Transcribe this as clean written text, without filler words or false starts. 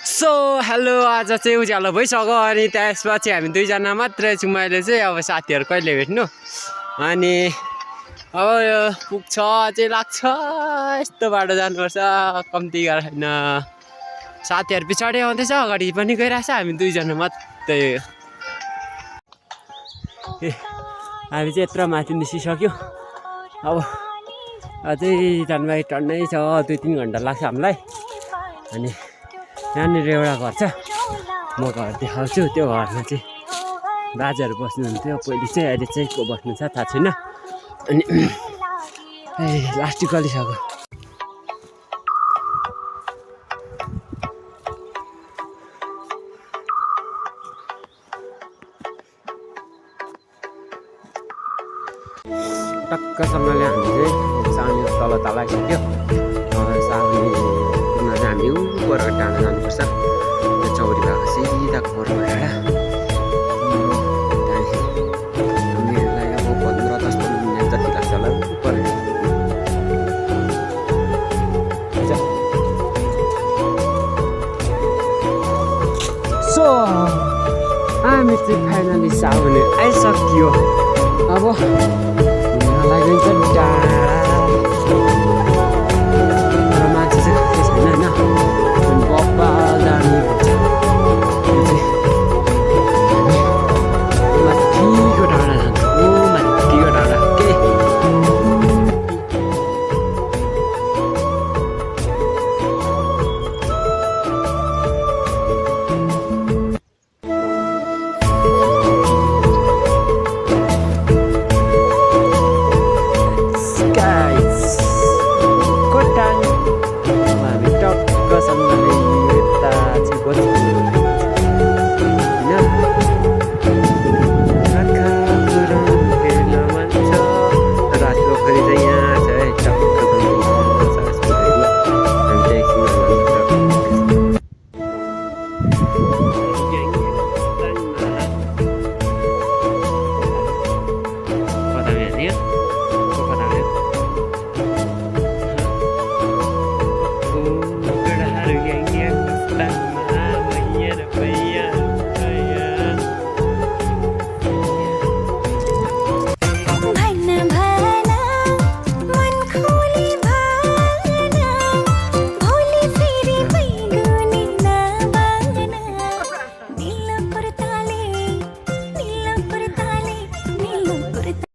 so hello आज चाहिँ उज्यालो भइसक्यो अनि त्यसपछि हामी दुईजना मात्रै छौँ मैले चाहिँ अब साथीहरू कहिले भेट्नु अनि अब यो पुग्छ चाहिँ लाग्छ यस्तो बाटो जानुपर्छ कम्ती गरेर छैन साथीहरू पछाडि आउँदैछ अगाडि पनि गइरहेछ हामी दुईजना मात्रै ए हामी चाहिँ यत्रो माथि निस्किसक्यो अब अझै जानुलाई टन्नै छ 2-3 घन्टा लाग्छ हामीलाई अनि यहाँनिर एउटा घर छ म घर देखाउँछु त्यो घरमा चाहिँ बाजेहरू बस्नुहुन्थ्यो पहिले चाहिँ अहिले चाहिँ को बस्नु छ थाहा छैन अनि लास्टिक गलिसक्यो टक्कसँगले हामी चाहिँ साउनी तल तलाइसक्यो साउनी पुग्न चाहिँ हामी ऊपर टाढा जानुपर्छ त्यो चौरी भएको सिधा खोर भएर हामीहरूलाई अब 15-10 मिनट जति लाग्छ होला ऊपर सो हामी चाहिँ फाइनली साउनी आइसक्यो अब घुम्न लागि चाहिँ टाढा